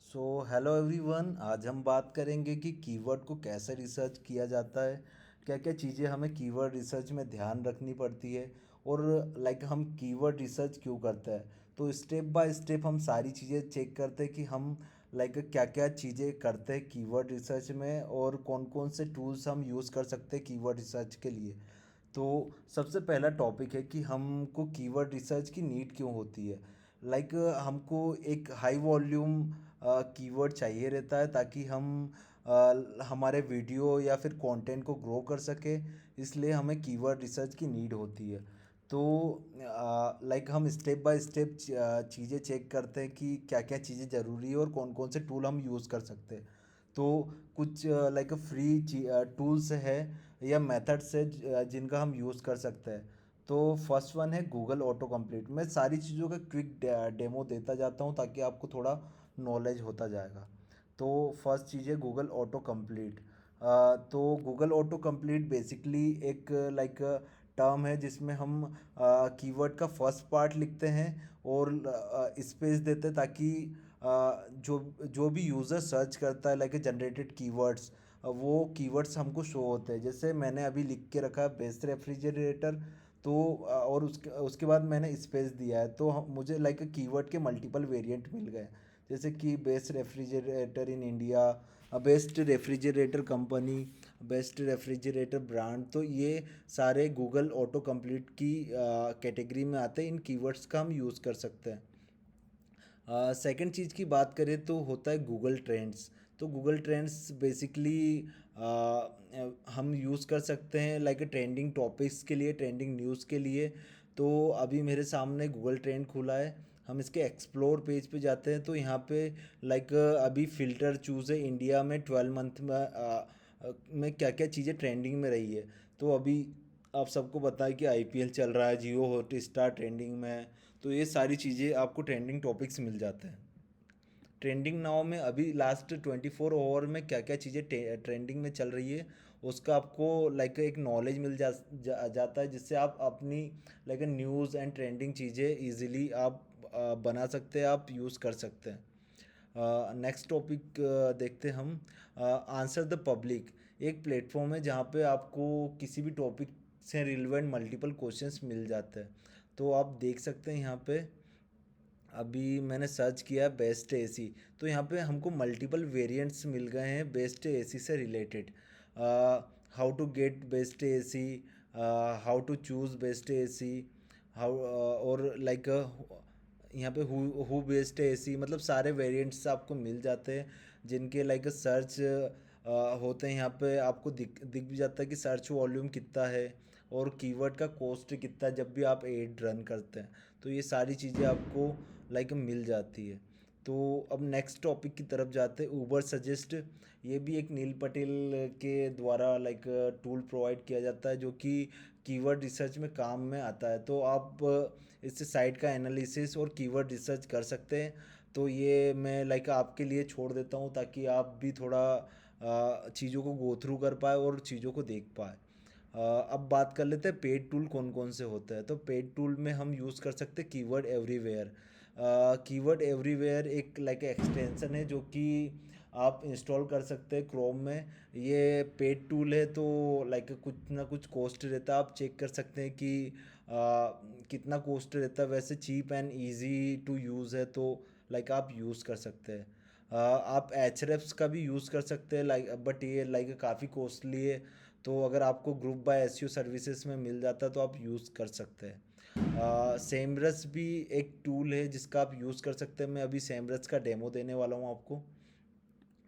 So hello everyone. आज हम बात करेंगे कि कीवर्ड को कैसे रिसर्च किया जाता है, क्या क्या चीज़ें हमें कीवर्ड रिसर्च में ध्यान रखनी पड़ती है और हम कीवर्ड रिसर्च क्यों करते हैं। तो स्टेप बाय स्टेप हम सारी चीज़ें चेक करते हैं कि हम क्या क्या चीज़ें करते हैं कीवर्ड रिसर्च में और कौन कौन से टूल्स हम यूज़ कर सकते हैं कीवर्ड रिसर्च के लिए। तो सबसे पहला टॉपिक है कि हमको कीवर्ड रिसर्च की नीड क्यों होती है। हमको एक हाई वॉल्यूम कीवर्ड चाहिए रहता है ताकि हम हमारे वीडियो या फिर कंटेंट को ग्रो कर सके। इसलिए हमें कीवर्ड रिसर्च की नीड होती है। तो हम स्टेप बाय स्टेप चीज़ें चेक करते हैं कि क्या क्या चीज़ें ज़रूरी है और कौन कौन से टूल हम यूज़ कर सकते हैं। तो कुछ फ्री टूल्स है या मेथड्स है जिनका हम यूज़ कर सकते हैं। तो फर्स्ट वन है गूगल ऑटो कंप्लीट। मैं सारी चीज़ों का क्विक डेमो देता जाता हूँ ताकि आपको थोड़ा नॉलेज होता जाएगा। तो फर्स्ट चीज़ है गूगल ऑटो कंप्लीट। तो गूगल ऑटो कंप्लीट बेसिकली एक टर्म है जिसमें हम कीवर्ड का फर्स्ट पार्ट लिखते हैं और स्पेस देते हैं ताकि जो जो भी यूज़र सर्च करता है जनरेटेड कीवर्ड्स, वो कीवर्ड्स हमको शो होते हैं। जैसे मैंने अभी लिख के रखा है बेस्ट रेफ्रिजरेटर। तो और उसके उसके बाद मैंने स्पेस दिया है तो मुझे कीवर्ड के मल्टीपल वेरिएंट मिल गए। जैसे कि best refrigerator in India, best refrigerator company, best refrigerator brand. तो ये सारे गूगल ऑटो कंप्लीट की कैटेगरी में आते हैं। इन कीवर्ड्स का हम यूज़ कर सकते हैं। सेकंड चीज़ की बात करें तो होता है गूगल ट्रेंड्स। तो गूगल ट्रेंड्स बेसिकली हम यूज़ कर सकते हैं ट्रेंडिंग टॉपिक्स के लिए, ट्रेंडिंग न्यूज़ के लिए। तो अभी मेरे सामने गूगल ट्रेंड खुला है। हम इसके एक्सप्लोर पेज पे जाते हैं तो यहाँ पे अभी फ़िल्टर चूज़ है इंडिया में 12 मंथ में क्या क्या चीज़ें ट्रेंडिंग में रही है। तो अभी आप सबको पता है कि आईपीएल चल रहा है, जियो हॉटस्टार ट्रेंडिंग में है। तो ये सारी चीज़ें आपको ट्रेंडिंग टॉपिक्स मिल जाते हैं। ट्रेंडिंग नाउ में अभी लास्ट 24 आवर में क्या क्या चीज़ें ट्रेंडिंग में चल रही है उसका आपको एक नॉलेज मिल जाता है, जिससे आप अपनी न्यूज़ एंड ट्रेंडिंग चीज़ें इजीली आप बना सकते हैं, आप यूज़ कर सकते हैं। नेक्स्ट टॉपिक देखते हैं हम। आंसर द पब्लिक एक प्लेटफॉर्म है जहाँ पे आपको किसी भी टॉपिक से रिलेवेंट मल्टीपल क्वेश्चंस मिल जाते हैं। तो आप देख सकते हैं यहाँ पे अभी मैंने सर्च किया बेस्ट एसी। तो यहाँ पे हमको मल्टीपल वेरिएंट्स मिल गए हैं बेस्ट एसी से related. How to get best AC, how to choose best AC, how और यहाँ पे हु बेस्ट एसी, मतलब सारे वेरिएंट्स आपको मिल जाते हैं जिनके सर्च होते हैं। यहाँ पे आपको दिख भी जाता है कि सर्च वॉल्यूम कितना है और कीवर्ड का कॉस्ट कितना है जब भी आप एड रन करते हैं। तो ये सारी चीज़ें आपको मिल जाती है। तो अब नेक्स्ट टॉपिक की तरफ जाते हैं, ऊबर सजेस्ट। ये भी एक नील पटेल के द्वारा टूल प्रोवाइड किया जाता है जो कि कीवर्ड रिसर्च में काम में आता है। तो आप इससे साइट का एनालिसिस और कीवर्ड रिसर्च कर सकते हैं। तो ये मैं आपके लिए छोड़ देता हूँ ताकि आप भी थोड़ा चीज़ों को गो थ्रू कर पाए और चीज़ों को देख पाए। अब बात कर लेते हैं पेड टूल कौन कौन से होते हैं। तो पेड टूल में हम यूज़ कर सकते हैं कीवर्ड एवरीवेयर। कीवर्ड एवरीवेयर एक एक्सटेंशन है जो कि आप इंस्टॉल कर सकते हैं क्रोम में। ये पेड टूल है तो कुछ ना कुछ कॉस्ट रहता है। आप चेक कर सकते हैं कि कितना कॉस्ट रहता है। वैसे cheap and easy to use है तो आप यूज़ कर सकते हैं। आप एच का भी यूज़ कर सकते हैं बट ये काफ़ी कॉस्टली है। तो अगर आपको ग्रुप बाय एसईओ सर्विसेज में मिल जाता है तो आप यूज़ कर सकते हैं। सेमरस भी एक टूल है जिसका आप यूज़ कर सकते हैं। मैं अभी सेमरस का डेमो देने वाला हूँ आपको,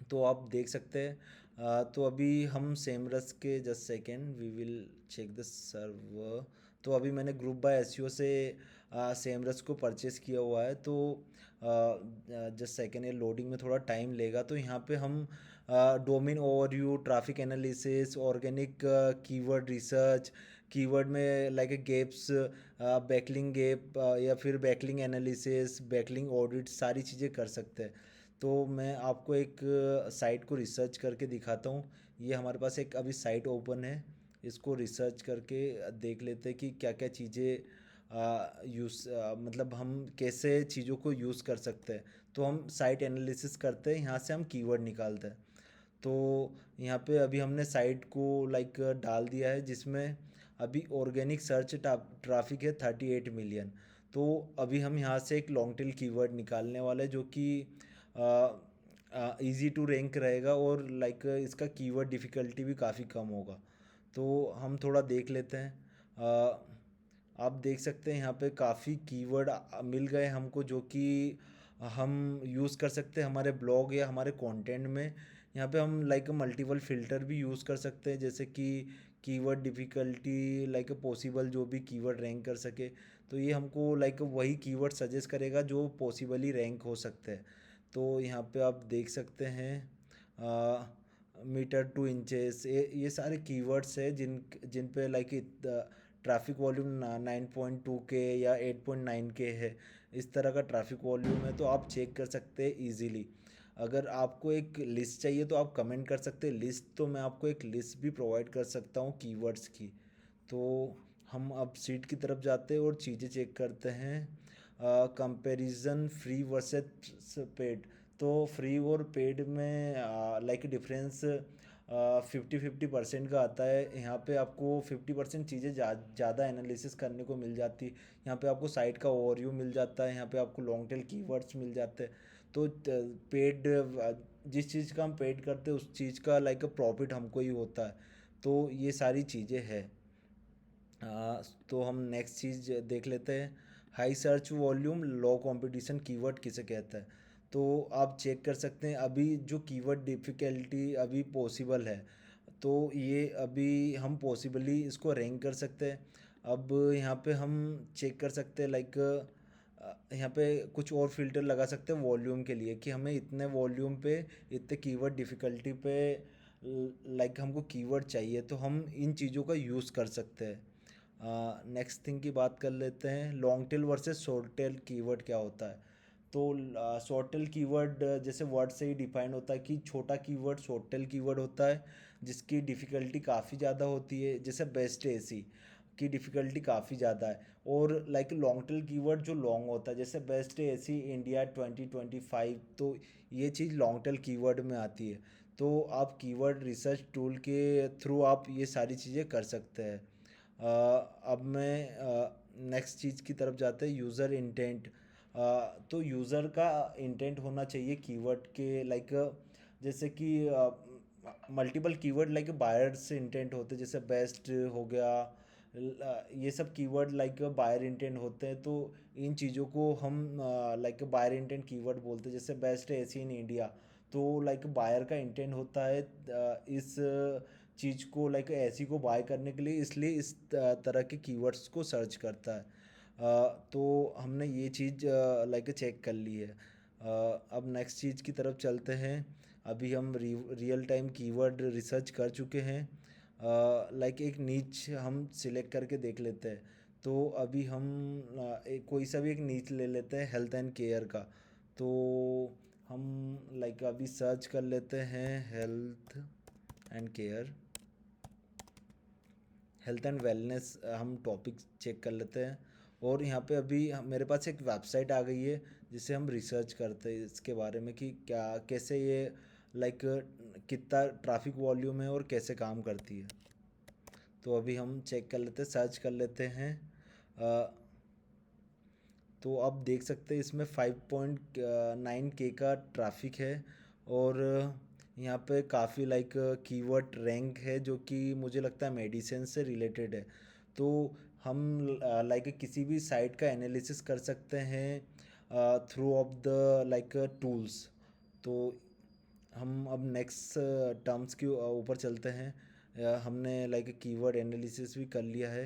तो आप देख सकते हैं। तो अभी हम सेमरस के just second we will check the server. तो अभी मैंने ग्रुप बाय एसईओ से सेमरस को परचेस किया हुआ है। तो जस्ट सेकेंड, ये लोडिंग में थोड़ा टाइम लेगा। तो यहाँ पे हम domain overview, traffic analysis, organic keyword research, keyword में गेप्स, बैकलिंग गैप या फिर बैकलिंग एनालिसिस, बैकलिंग ऑडिट, सारी चीज़ें कर सकते हैं। तो मैं आपको एक साइट को रिसर्च करके दिखाता हूँ। ये हमारे पास एक अभी साइट ओपन है, इसको रिसर्च करके देख लेते हैं कि क्या क्या चीज़ें मतलब हम कैसे चीज़ों को यूज़ कर सकते हैं। तो हम साइट एनालिसिस करते हैं, यहाँ से हम कीवर्ड निकालते हैं। तो यहाँ पे अभी हमने साइट को लाइक डाल दिया है, जिसमें अभी ऑर्गेनिक सर्च ट्रैफिक है 38 मिलियन। तो अभी हम यहाँ से एक लॉन्ग टेल कीवर्ड निकालने वाले हैं, जो कि इजी टू रैंक रहेगा, और लाइक इसका कीवर्ड डिफ़िकल्टी भी काफ़ी कम होगा। तो हम थोड़ा देख लेते हैं। आप देख सकते हैं यहाँ पे काफ़ी कीवर्ड मिल गए हमको, जो कि हम यूज़ कर सकते हैं हमारे ब्लॉग या हमारे कंटेंट में। यहाँ पे हम लाइक मल्टीपल फ़िल्टर भी यूज़ कर सकते हैं, जैसे कि कीवर्ड डिफ़िकल्टी लाइक पॉसिबल जो भी कीवर्ड रैंक कर सके। तो ये हमको लाइक वही कीवर्ड सजेस्ट करेगा जो पॉसिबली रैंक हो सकते हैं। तो यहाँ पे आप देख सकते हैं मीटर टू इंचेस, ये सारे कीवर्ड्स है जिन जिन पे लाइक ट्रैफिक वॉल्यूम 9.2K या 8.9K है। इस तरह का ट्रैफिक वॉल्यूम है, तो आप चेक कर सकते हैं ईजीली। अगर आपको एक लिस्ट चाहिए तो आप कमेंट कर सकते हैं लिस्ट, तो मैं आपको एक लिस्ट भी प्रोवाइड कर सकता हूँ कीवर्ड्स की। तो हम अब सीट की तरफ जाते हैं और चीज़ें चेक करते हैं। Comparison free versus paid. तो फ्री और पेड में लाइक डिफरेंस 50-50% का आता है। यहाँ पे आपको 50% चीज़ें ज़्यादा एनालिसिस करने को मिल जाती है। यहाँ पे आपको साइट का ओवरव्यू मिल जाता है, यहाँ पे आपको लॉन्ग टेल कीवर्ड्स मिल जाते हैं। तो पेड, जिस चीज़ का हम पेड करते हैं उस चीज़ का लाइक प्रॉफिट हमको ही होता है। तो ये सारी चीज़ें हैं। तो हम नेक्स्ट चीज़ देख लेते हैं। High search volume low competition keyword किसे कहता है। तो आप चेक कर सकते हैं अभी जो कीवर्ड डिफ़िकल्टी अभी पॉसिबल है, तो ये अभी हम पॉसिबली इसको रैंक कर सकते हैं। अब यहाँ पे हम चेक कर सकते हैं लाइक यहाँ पे कुछ और फिल्टर लगा सकते हैं वॉल्यूम के लिए, कि हमें इतने वॉल्यूम पे इतने कीवर्ड डिफ़िकल्टी पे लाइक हमको कीवर्ड चाहिए, तो हम इन चीज़ों का यूज़ कर सकते हैं। नेक्स्ट थिंग की बात कर लेते हैं, long tail versus short tail keyword क्या होता है। तो शॉर्ट टेल कीवर्ड जैसे वर्ड से ही डिफाइन होता है कि छोटा कीवर्ड शॉर्ट टेल कीवर्ड होता है, जिसकी डिफ़िकल्टी काफ़ी ज़्यादा होती है। जैसे बेस्ट एसी की डिफ़िकल्टी काफ़ी ज़्यादा है। और लाइक लॉन्ग टेल कीवर्ड जो लॉन्ग होता है, जैसे बेस्ट एसी इंडिया 2025, तो ये चीज़ लॉन्ग टेल कीवर्ड में आती है। तो आप कीवर्ड रिसर्च टूल के थ्रू आप ये सारी चीज़ें कर सकते हैं। अब मैं नेक्स्ट चीज़ की तरफ जाते हैं, यूज़र इंटेंट। तो यूज़र का इंटेंट होना चाहिए कीवर्ड के लाइक, जैसे कि multiple keyword like buyers intent होते हैं, जैसे बेस्ट हो गया। ये सब कीवर्ड लाइक बायर इंटेंट होते हैं। तो इन चीज़ों को हम लाइक बायर इंटेंट कीवर्ड बोलते हैं। जैसे बेस्ट एसी इन इंडिया, तो लाइक बायर का इंटेंट होता है इस चीज़ को लाइक एसी को बाय करने के लिए, इसलिए इस तरह के कीवर्ड्स को सर्च करता है। तो हमने ये चीज़ लाइक चेक कर ली है। अब नेक्स्ट चीज़ की तरफ चलते हैं। अभी हम रियल टाइम कीवर्ड रिसर्च कर चुके हैं। लाइक एक नीच हम सिलेक्ट करके देख लेते हैं। तो अभी हम एक कोई सा भी एक नीच ले लेते हैं हेल्थ एंड केयर का। तो हम लाइक अभी सर्च कर लेते हैं and care health and wellness, हम टॉपिक चेक कर लेते हैं। और यहाँ पे अभी मेरे पास एक वेबसाइट आ गई है, जिसे हम रिसर्च करते हैं इसके बारे में कि क्या कैसे ये लाइक कितना ट्रैफिक वॉल्यूम है और कैसे काम करती है। तो अभी हम चेक कर लेते हैं, सर्च कर लेते हैं। तो आप देख सकते हैं इसमें 5.9K का ट्रैफिक है। और यहाँ पे काफ़ी लाइक कीवर्ड रैंक है, जो कि मुझे लगता है मेडिसिन से रिलेटेड है। तो हम लाइक किसी भी साइट का एनालिसिस कर सकते हैं through of the like tools. तो हम अब नेक्स्ट टर्म्स के ऊपर चलते हैं। हमने लाइक कीवर्ड एनालिसिस भी कर लिया है।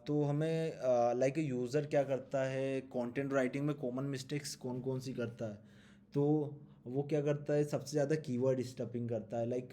तो हमें लाइक यूज़र क्या करता है, कंटेंट राइटिंग में कॉमन मिस्टेक्स कौन कौन सी करता है। तो वो क्या करता है, सबसे ज़्यादा कीवर्ड स्टफिंग करता है। लाइक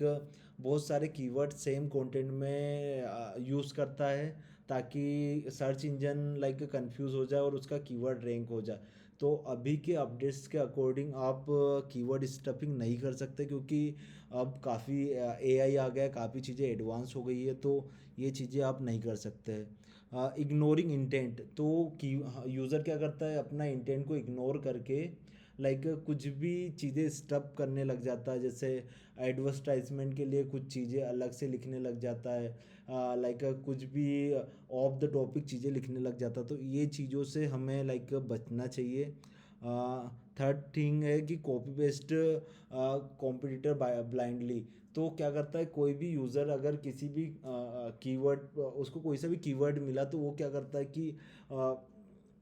बहुत सारे कीवर्ड सेम कंटेंट में यूज़ करता है, ताकि सर्च इंजन लाइक कंफ्यूज हो जाए और उसका कीवर्ड रैंक हो जाए। तो अभी के अपडेट्स के अकॉर्डिंग आप कीवर्ड स्टफिंग नहीं कर सकते, क्योंकि अब काफ़ी एआई आ गया है, काफ़ी चीज़ें एडवांस हो गई है, तो ये चीज़ें आप नहीं कर सकते हैं। इग्नोरिंग इंटेंट, तो की यूज़र क्या करता है, अपना इंटेंट को इग्नोर करके लाइक कुछ भी चीज़ें स्टफ करने लग जाता है, जैसे एडवर्टाइजमेंट के लिए कुछ चीज़ें अलग से लिखने लग जाता है, लाइक कुछ भी ऑफ द टॉपिक चीज़ें लिखने लग जाता, तो ये चीज़ों से हमें लाइक बचना चाहिए। थर्ड थिंग है कि कॉपी पेस्ट कॉम्पिटिटर ब्लाइंडली, तो क्या करता है कोई भी यूज़र अगर किसी भी कीवर्ड, उसको कोई सा भी कीवर्ड मिला तो वो क्या करता है कि अ,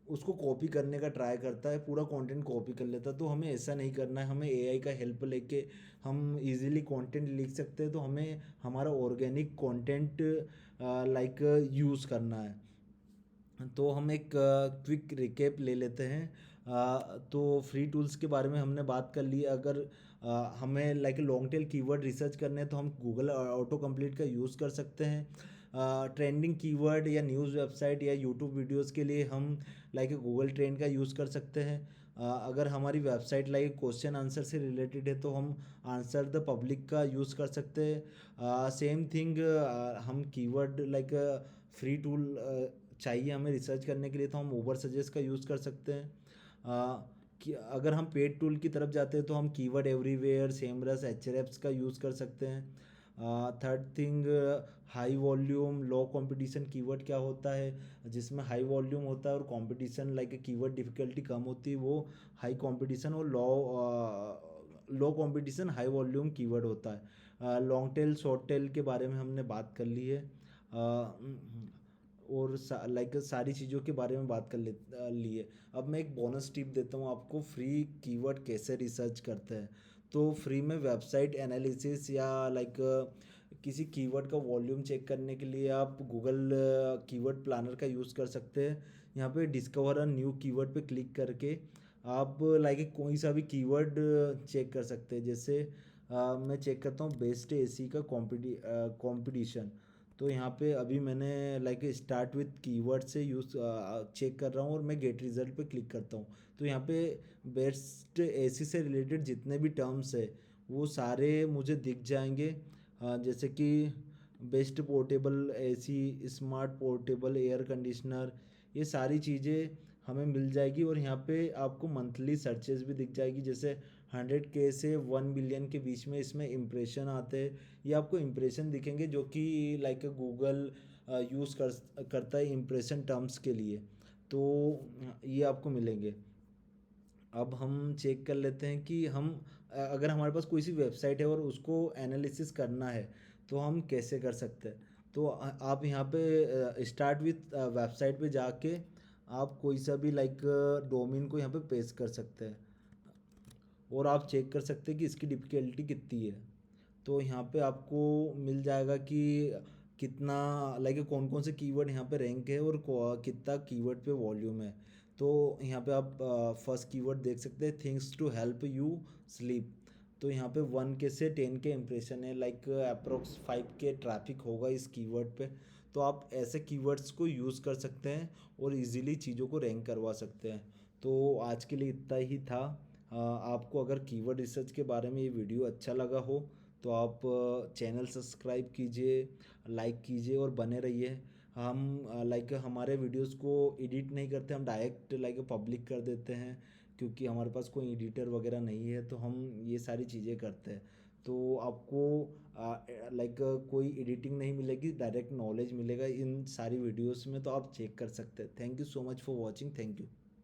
उसको कॉपी करने का ट्राई करता है, पूरा कंटेंट कॉपी कर लेता है। तो हमें ऐसा नहीं करना है, हमें एआई का हेल्प लेके हम इजीली कंटेंट लिख सकते हैं, तो हमें हमारा ऑर्गेनिक कंटेंट लाइक यूज़ करना है। तो हम एक क्विक रिकेप ले लेते हैं। तो फ्री टूल्स के बारे में हमने बात कर ली। अगर हमें like long tail keyword research करने हैं तो हम गूगल ऑटो कंप्लीट का यूज़ कर सकते हैं। ट्रेंडिंग कीवर्ड या न्यूज़ वेबसाइट या यूट्यूब वीडियोस के लिए हम लाइक गूगल ट्रेंड का यूज़ कर सकते हैं। अगर हमारी वेबसाइट लाइक क्वेश्चन आंसर से रिलेटेड है तो हम आंसर द पब्लिक का यूज़ कर सकते हैं। सेम थिंग हम कीवर्ड लाइक फ्री टूल चाहिए हमें रिसर्च करने के लिए, तो हम ओवर सजेस्ट का यूज़ कर सकते हैं। कि अगर हम पेड टूल की तरफ जाते हैं तो हम कीवर्ड एवरीवेयर, सेमरस, एचरेप्स का यूज़ कर सकते हैं। Third thing, high volume low competition keyword क्या होता है, जिसमें हाई वॉल्यूम होता है और कंपटीशन लाइक कीवर्ड डिफ़िकल्टी कम होती है, वो हाई कंपटीशन और लो कंपटीशन हाई वॉल्यूम कीवर्ड होता है। लॉन्ग टेल शॉर्ट टेल के बारे में हमने बात कर ली है। और लाइक सारी चीज़ों के बारे में बात कर ली है। अब मैं एक बोनस टिप देता हूँ आपको, फ्री कीवर्ड कैसे रिसर्च करते हैं। तो फ्री में वेबसाइट एनालिसिस या लाइक किसी कीवर्ड का वॉल्यूम चेक करने के लिए आप गूगल कीवर्ड प्लानर का यूज़ कर सकते हैं। यहाँ पे डिस्कवर अ न्यू कीवर्ड पे क्लिक करके आप लाइक कोई सा भी कीवर्ड चेक कर सकते हैं। जैसे मैं चेक करता हूँ बेस्ट एसी का कॉम्पिटिशन, तो यहाँ पे अभी मैंने लाइक स्टार्ट विथ कीवर्ड से यूज़ चेक कर रहा हूँ और मैं गेट रिजल्ट पे क्लिक करता हूँ, तो यहाँ पे बेस्ट एसी से रिलेटेड जितने भी टर्म्स है वो सारे मुझे दिख जाएंगे। जैसे कि best portable AC, smart portable air conditioner, ये सारी चीज़ें हमें मिल जाएगी। और यहाँ पे आपको मंथली सर्चेस भी दिख जाएगी, जैसे 100K से 1 बिलियन के बीच में इसमें इम्प्रेशन आते हैं। ये आपको इम्प्रेशन दिखेंगे जो कि लाइक गूगल यूज़ करता है इम्प्रेशन टर्म्स के लिए, तो ये आपको मिलेंगे। अब हम चेक कर लेते हैं कि हम अगर हमारे पास कोई सी वेबसाइट है और उसको एनालिसिस करना है तो हम कैसे कर सकते हैं। तो आप यहाँ पे स्टार्ट विथ वेबसाइट पे जाके आप कोई सा भी लाइक डोमेन को यहाँ पे पेस्ट कर सकते हैं और आप चेक कर सकते हैं कि इसकी डिफ़िकल्टी कितनी है। तो यहाँ पे आपको मिल जाएगा कि कितना लाइक कौन कौन से कीवर्ड यहाँ पे रैंक है और कितना कीवर्ड पे वॉल्यूम है। तो यहाँ पे आप फर्स्ट कीवर्ड देख सकते हैं, things to help you sleep. तो यहाँ पे 1K से 10K इम्प्रेशन है, लाइक अप्रोक्स 5K ट्रैफिक होगा इस कीवर्ड पे। तो आप ऐसे कीवर्ड्स को यूज़ कर सकते हैं और इजीली चीज़ों को रैंक करवा सकते हैं। तो आज के लिए इतना ही था। आपको अगर कीवर्ड रिसर्च के बारे में ये वीडियो अच्छा लगा हो तो आप चैनल सब्सक्राइब कीजिए, लाइक कीजिए और बने रहिए। हम लाइक हमारे वीडियोस को एडिट नहीं करते, हम डायरेक्ट लाइक पब्लिक कर देते हैं, क्योंकि हमारे पास कोई एडिटर वगैरह नहीं है, तो हम ये सारी चीज़ें करते हैं। तो आपको लाइक कोई एडिटिंग नहीं मिलेगी, डायरेक्ट नॉलेज मिलेगा इन सारी वीडियोस में, तो आप चेक कर सकते हैं। Thank you so much for watching, thank you.